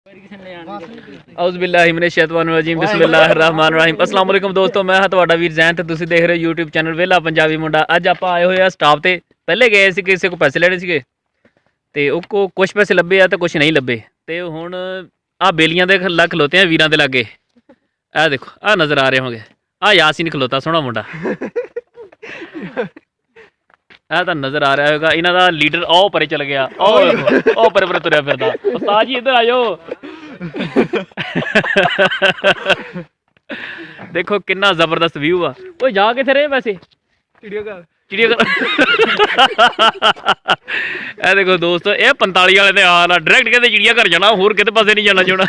औज़ुबिल्लाहिमिनश्शैतानिर्रजीम बिस्मिल्लाहिर्रहमानिर्रहीम अस्सलाम वालेकुम दोस्तों, मैं हाँ तुहाडा वीर जैन ते तुसीं देख रहे हो यूट्यूब चैनल वेला पंजाबी मुंडा। अज आपां आए होए आ स्टाफ ते पहले गए सी किसी को पैसे लेने सीगे ते उनको कुछ पैसे लब्भे आ ते कुछ नहीं लब्भे ते हुण आ बेलियां दे लग खलोते हैं वीरां दे लागे। आ देखो आ नज़र आ रहे होंगे, आ यासीन खलोता सोहना मुंडा ਇਹ ਤਾਂ ਨਜ਼ਰ ਆ ਰਿਹਾ ਹੋਵੇਗਾ। ਇਹਨਾਂ ਦਾ ਲੀਡਰ ਉਹ ਪਰੇ ਚਲ ਗਿਆ, ਉਹ ਪਰੇ ਪਰੇ ਤੁਰਿਆ ਫਿਰਦਾ। ਉਸਤਾਦ ਜੀ ਇੱਧਰ ਆਇਓ। ਦੇਖੋ ਕਿੰਨਾ ਜ਼ਬਰਦਸਤ ਵਿਊ ਆ। ਓਏ ਜਾ ਕਿੱਥੇ ਰਹੇ ਵੈਸੇ? ਚਿੜੀਆਘਰ। ਚਿੜੀਆਘਰ। ਇਹ ਦੇਖੋ ਦੋਸਤੋ, ਇਹ 45 ਵਾਲੇ ਦੇ ਹਾਲ ਆ। ਡਾਇਰੈਕਟ ਕਹਿੰਦੇ ਚਿੜੀਆਘਰ ਜਾਣਾ, ਹੋਰ ਕਿਤੇ ਪਾਸੇ ਨਹੀਂ ਜਾਣਾ ਚਾਹੁੰਦਾ।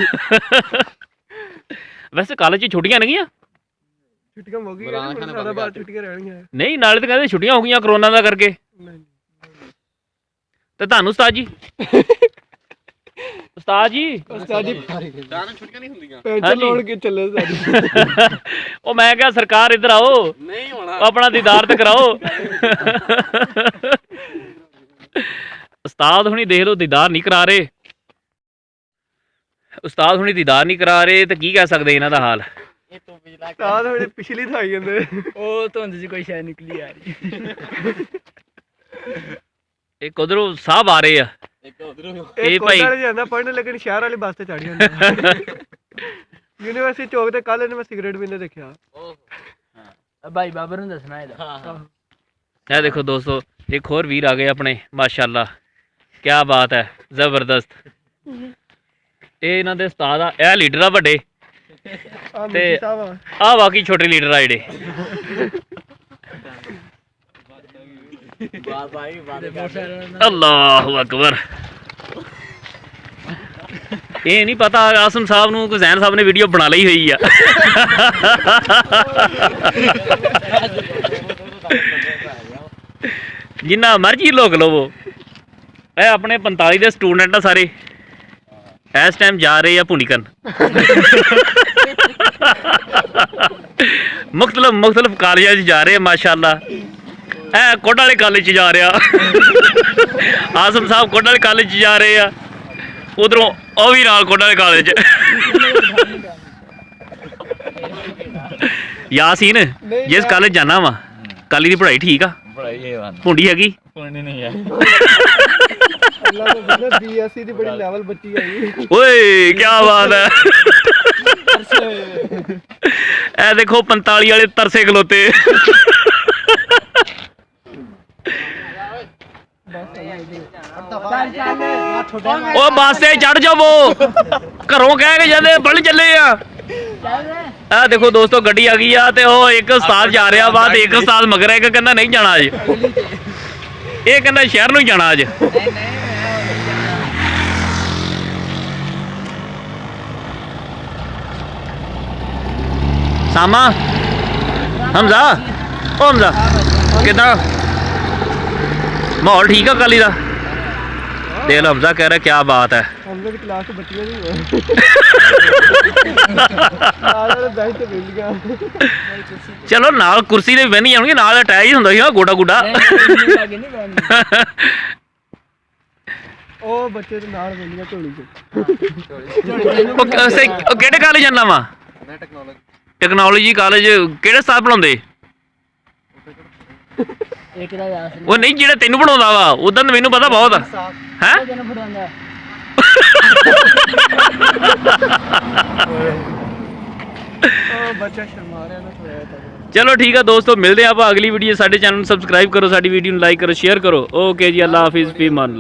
ਵੈਸੇ ਕਾਲਜ 'ਚ ਛੁੱਟੀਆਂ ਨਹੀਂ ਗਈਆਂ? ਛੁੱਟੀਆਂ ਹੋ ਗਈਆਂ, ਸਾਡਾ ਬਾਅਦ ਛੁੱਟੀਆਂ ਰਹਿਣਗੀਆਂ। ਨਹੀਂ ਨਾਲੇ ਤਾਂ ਕਹਿੰਦੇ ਛੁੱਟੀਆਂ ਹੋ ਗਈਆਂ ਕਰੋਨਾ ਦਾ ਕਰਕੇ। ਤੇ ਤੁਹਾਨੂੰ ਉਸਤਾਦ ਜੀ ਉਸਤਾਦ ਜੀ ਛੁੱਟੀਆਂ ਨਹੀਂ ਹੁੰਦੀਆਂ, ਪੈਸੇ ਲੋੜ ਕੇ ਚੱਲੇ ਸਾਡੀ। ਉਹ ਮੈਂ ਕਿਹਾ ਸਰਕਾਰ ਇੱਧਰ ਆਓ, ਨਹੀਂ ਹੋਣਾ, ਆਪਣਾ ਦੀਦਾਰ ਤੇ ਕਰਾਓ। ਉਸਤਾਦ ਹੁਣੀ ਦੇਖ ਲਓ ਦੀਦਾਰ ਨਹੀਂ ਕਰਾ ਰਹੇ, ਉਸਤਾਦ ਹੁਣੀ ਦੀਦਾਰ ਨਹੀਂ ਕਰਾ ਰਹੇ ਤੇ ਕੀ ਕਹਿ ਸਕਦੇ ਇਹਨਾਂ ਦਾ ਹਾਲ। ਪਿਛਲੀ ਥਾਈ ਜਾਂਦੇ ਉਹ ਧੁੰਦ ਚ ਕੋਈ ਸ਼ਾਇਦ ਨਿਕਲੀ ਆ ਰਹੀ। ਇੱਕ ਉਧਰੋਂ ਸਾਹਿਬ ਆ ਰਹੇ ਆ, ਇਹ ਭਾਈ ਜਾਂਦਾ ਪੜ੍ਹਨ, ਲੇਕਿਨ ਸ਼ਹਿਰ ਵਾਲੀ ਬੱਸ ਤੇ ਚੜ ਜਾਂਦਾ। ਯੂਨੀਵਰਸਿਟੀ ਚੌਕ ਤੇ ਕੱਲ ਇਹਨੇ ਮੈਂ ਸਿਗਰਟ ਪੀਂਦੇ ਦੇਖਿਆ। ਭਾਈ ਬਾਬਰ ਨੂੰ ਦੱਸਣਾ ਇਹਦਾ। ਇਹ ਦੇਖੋ ਦੋਸਤੋ, ਇੱਕ ਹੋਰ ਵੀਰ ਆ ਗਏ ਆਪਣੇ, ਮਾਸ਼ਾਅੱਲਾ ਕਿਆ ਬਾਤ ਹੈ, ਜ਼ਬਰਦਸਤ। ਇਹ ਇਹਨਾਂ ਦੇ ਉਸਤਾਦ ਆ, ਇਹ ਲੀਡਰ ਆ ਵੱਡੇ ਤੇ ਆ ਬਾਕੀ ਛੋਟੇ ਲੀਡਰ ਆ ਜਿਹੜੇ। ਅੱਲਾਹੁ ਅਕਬਰ। ਇਹ ਨਹੀਂ ਪਤਾ ਆਸਮ ਸਾਹਿਬ ਨੂੰ, ਜ਼ੈਨ ਸਾਹਿਬ ਨੇ ਵੀਡੀਓ ਬਣਾ ਲਈ ਹੋਈ ਆ। ਜਿੰਨਾ ਮਰਜੀ ਲੋਕ ਲਵੋ। ਇਹ ਆਪਣੇ 45 ਦੇ ਸਟੂਡੈਂਟ ਆ ਸਾਰੇ, ਇਸ ਟਾਈਮ ਜਾ ਰਹੇ ਆ ਭੁਨੀਕਨ। ਮੁਖਤਲਿਫ ਕਾਲਜਾਂ 'ਚ ਜਾ ਰਹੇ ਆ ਮਾਸ਼ਾਅੱਲਾ। ਇਹ ਕੋਟ ਵਾਲੇ ਕਾਲਜ 'ਚ ਜਾ ਰਿਹਾ, ਆਸਮ ਸਾਹਿਬ ਕੋਟ ਵਾਲੇ ਕਾਲਜ 'ਚ ਜਾ ਰਹੇ ਆ, ਉਧਰੋਂ ਉਹ ਵੀ ਨਾਲ ਕੋਟ ਵਾਲੇ ਕਾਲਜ 'ਚ। ਯਾਸੀਨ ਜਿਸ ਕਾਲਜ ਜਾਣਾ ਵਾ, ਕਾਲੀ ਦੀ ਪੜ੍ਹਾਈ ਠੀਕ ਆ? ਭੁੰਡੀ ਹੈਗੀ? BSc ਦੀ ਬੜੀ ਲੈਵਲ ਬੱਚੀ ਆਈ। ਓਏ ਕੀ ਬਾਤ ਹੈ। ਇਹ ਦੇਖੋ 45 ਵਾਲੇ ਤਰਸੇ ਖਲੋਤੇ। ਉਹ ਬੱਸ ਤੇ ਚੜ ਜਾਵੋ, ਘਰੋਂ ਕਹਿ ਕੇ ਜਾਂਦੇ ਬਣ ਚੱਲੇ ਆ। ਇਹ ਦੇਖੋ ਦੋਸਤੋ ਗੱਡੀ ਆ ਗਈ ਆ ਤੇ ਉਹ ਇੱਕ ਉਸਤਾਦ ਜਾ ਰਿਹਾ ਵਾ ਤੇ ਇੱਕ ਉਸਤਾਦ ਮਗਰ, ਇੱਕ ਕਹਿੰਦਾ ਨਹੀਂ ਜਾਣਾ ਅੱਜ, ਇਹ ਕਹਿੰਦਾ ਸ਼ਹਿਰ ਨੂੰ ਹੀ ਜਾਣਾ ਅੱਜ। ਸਾਮਾ ਹਮਜ਼ਾ, ਉਹ ਹਮਜ਼ਾ ਕਿੱਦਾਂ ਮਾਹੌਲ ਠੀਕ ਆ ਕਾਲੀ ਦਾ? ਦੇਖ ਲਓ ਹਮਜ਼ਾ ਕਹਿ ਰਿਹਾ ਕਿਆ ਬਾਤ ਹੈ। ਹਮਜ਼ਾ ਦੀ ਕਲਾਸ ਤੋਂ ਬੱਚੀਆਂ ਨਹੀਂ ਚਲੋ ਨਾਲ ਕੁਰਸੀ ਤੇ ਬਹਿਣੀ ਜਾਣਗੇ, ਨਾਲ ਅਟੈਚ ਹੀ ਹੁੰਦਾ ਸੀ ਗੋਡਾ ਗੋਡਾ। ਉਹ ਬੱਚੇ ਦੇ ਨਾਲ ਬੈਠੀਆਂ ਝੋਲੀ ਚ। ਉਹ ਕਿਹੜੇ ਕਾਲਜ ਜਾਂਦਾ ਵਾ? Technology college. ਕਿਹੜੇ ਉਸਤਾਦ ਪੜਾਉਂਦੇ? ਉਹ ਨਹੀਂ ਜਿਹੜਾ ਤੈਨੂੰ ਪੜਾਉਂਦਾ ਵਾ, ਉਦਾਂ ਤਾਂ ਮੈਨੂੰ ਪਤਾ ਬਹੁਤ ਆ। ਹੈ ਚਲੋ ਠੀਕ ਆ ਦੋਸਤੋ, ਮਿਲਦੇ ਆਪਾਂ ਅਗਲੀ ਵੀਡੀਓ। ਸਾਡੇ ਚੈਨਲ ਨੂੰ ਸਬਸਕ੍ਰਾਈਬ ਕਰੋ, ਸਾਡੀ ਵੀਡੀਓ ਨੂੰ ਲਾਈਕ ਕਰੋ, ਸ਼ੇਅਰ ਕਰੋ। ਓਕੇ ਜੀ, ਅੱਲਾ ਹਾਫਿਜ਼, ਫੀ ਮਾਨ ਅੱਲਾ।